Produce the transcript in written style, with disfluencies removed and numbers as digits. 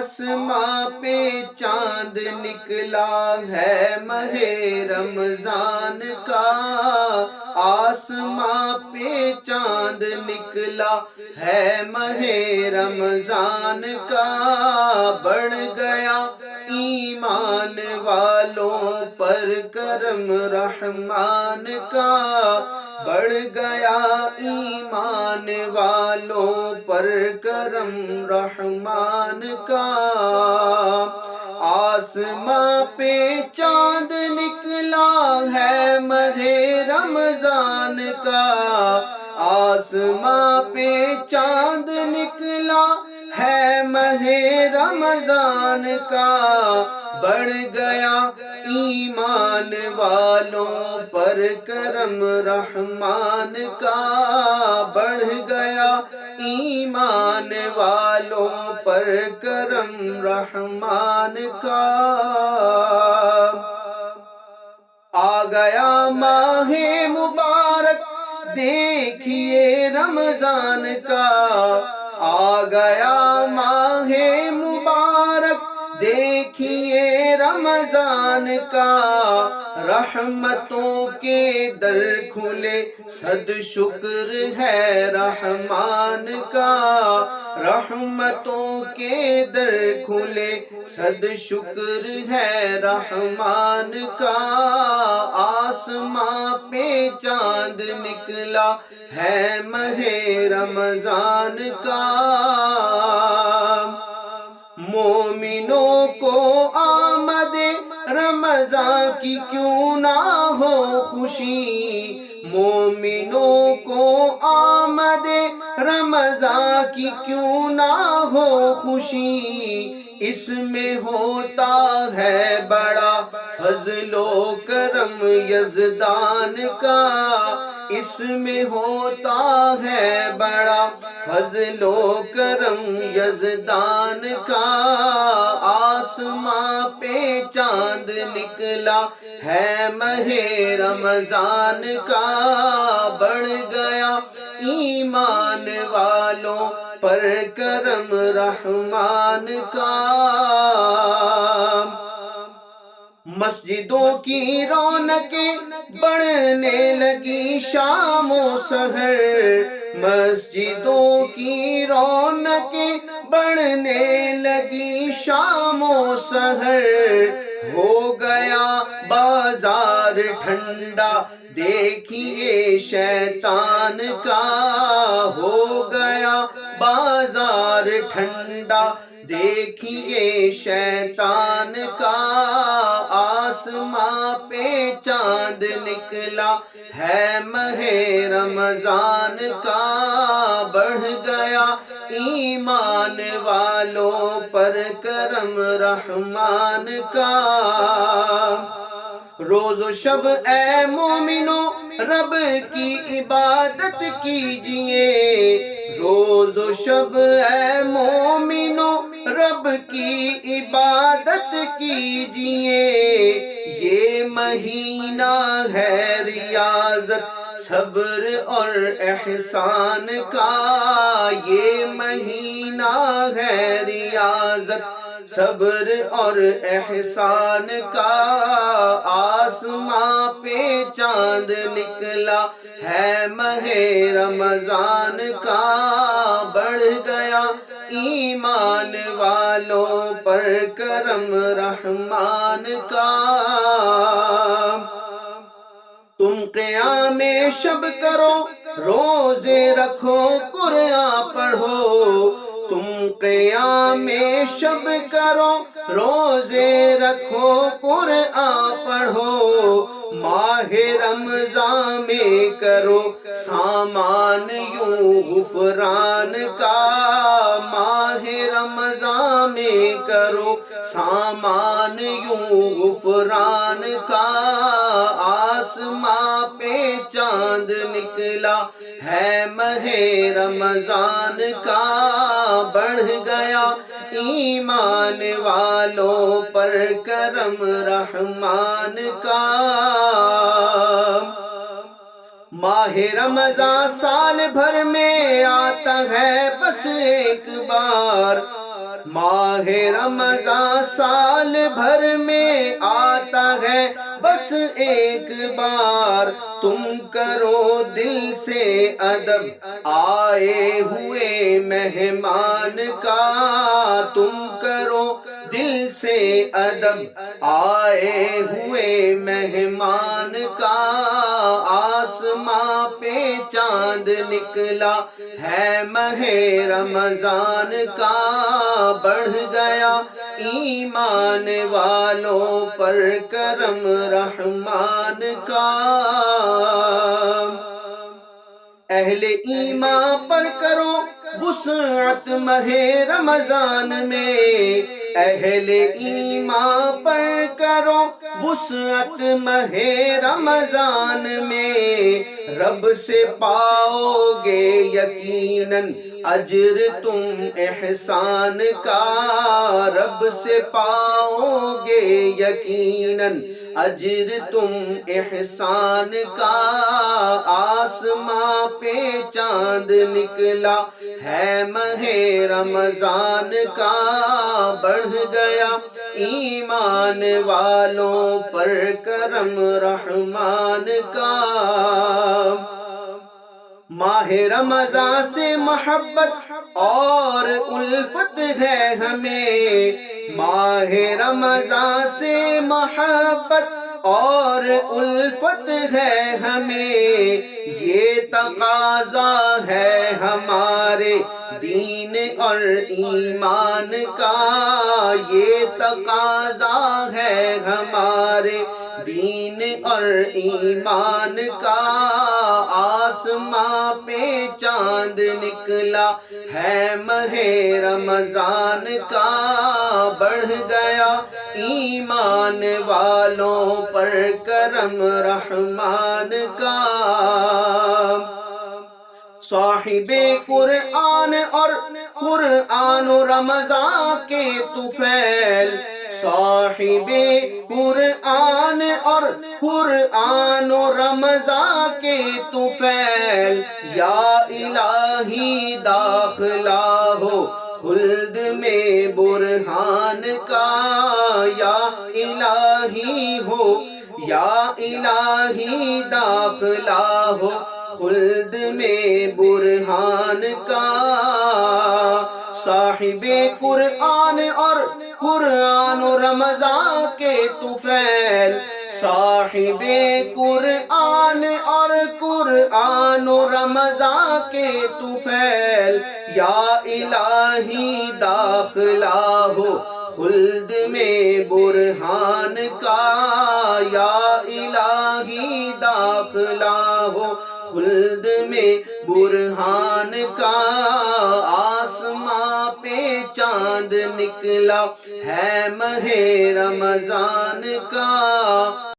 آسماں پہ چاند نکلا ہے ماہ رمضان کا، آسماں پہ چاند نکلا ہے ماہ رمضان کا، بڑھ گیا ایمان والوں پر کرم رحمان کا، بڑھ گیا ایمان والوں پر کرم رحمان کا، آسماں پہ چاند نکلا ہے ماہ رمضان کا، آسماں پہ چاند نکلا ہے ماہ رمضان کا، بڑھ گیا ایمان والوں پر کرم رحمان کا، بڑھ گیا ایمان والوں پر کرم رحمان کا، آ گیا ماہ مبارک دیکھیے رمضان کا، آ گیا ماہ مبارک دیکھیے رمضان کا، رحمتوں کے در کھلے صد شکر ہے رحمان کا، رحمتوں کے در کھلے صد شکر ہے رحمان کا، آسماں پہ چاند نکلا ہے ماہ رمضان کا، مومنوں کو آمد رمضان کی کیوں نہ ہو خوشی، مومنوں کو آمد رمضان کی کیوں نہ ہو خوشی، اس میں ہوتا ہے بڑا فضل و کرم یزدان کا، اس میں ہوتا ہے بڑا فضل و کرم یزدان کا، آسماں پہ چاند نکلا ہے ماہ رمضان کا، بڑھ گیا ایمان والوں پر کرم رحمان کا، مسجدوں کی رونقیں بڑھنے لگی شام و سحر، مسجدوں کی رونقیں بڑھنے لگی شام و سحر، ہو گیا بازار ٹھنڈا دیکھیے شیطان کا، ہو گیا بازار ٹھنڈا دیکھیے شیطان کا، آسماں پہ چاند نکلا ہے ماہ رمضان کا، بڑھ گیا ایمان والوں پر کرم رحمان کا، روز و شب اے مومنو رب کی عبادت کیجئے، روز و شب اے مومنو رب کی عبادت کیجئے، یہ مہینہ ہے ریاضت صبر اور احسان کا، یہ مہینہ ہے ریاضت صبر اور احسان کا، آسماں پہ چاند نکلا ہے ماہ رمضان کا، بڑھ گیا ایمان والوں پر کرم رحمان کا، تم قیام شب کرو روزے رکھو قرآن پڑھو، تم قیام شب کرو روزے رکھو قرآن پڑھو، ماہ رمضان میں کرو سامان یوں غفران کا، ماہ رمضان میں کرو سامان یوں غفران کا، آسماں پہ چاند نکلا ہے ماہ رمضان کا، بڑھ گیا ایمان والوں پر کرم رحمان کا، ماہ رمضان سال بھر میں آتا ہے بس ایک بار، ماہ رمضان سال بھر میں آتا ہے بس ایک بار، تم کرو دل سے ادب آئے ہوئے مہمان کا، تم کرو دل سے ادب آئے ہوئے مہمان کا۔ آسماں پہ چاند نکلا ہے ماہ رمضان کا، بڑھ گیا ایمان والوں پر کرم رحمان کا۔ اہل ایمان پر کرو وسعت ماہ رمضان میں، اہل ایمان پر کرو وسعت ماہ رمضان میں، رب سے پاؤ گے یقیناً اجر تم احسان کا، رب سے پاؤ گے یقیناً اجر تم احسان کا۔ آسماں پہ چاند نکلا ہے ماہ رمضان کا، بڑھ گیا ایمان والوں پر کرم رحمان کا۔ ماہ رمضان سے محبت اور الفت ہے ہمیں، ماہ رمضان سے محبت اور الفت ہے ہمیں، یہ تقاضا ہے ہمارے دین اور ایمان کا، یہ تقاضا ہے ہمارے دین اور ایمان کا۔ آسماں پہ چاند نکلا ہے ماہ رمضان کا، بڑھ گیا ایمان والوں پر کرم رحمان کا۔ صاحب قرآن اور قرآن و رمضان کے طفیل، صاحب قرآن اور قرآن و رمضان کے طفیل، یا الہی داخلہ ہو خلد میں برہان کا، یا الہی ہو، یا الہی داخلہ ہو خلد میں برہان کا۔ صاحب قرآن اور قرآن و رمضان کے طفیل، صاحب قرآن اور قرآن و رمضان کے طفیل، یا الہی داخلہ ہو خلد میں برہان کا، یا الہی داخلہ ہو خلد میں برہان کا۔ آسماں پہ چاند نکلا ہے ماہ رمضان کا۔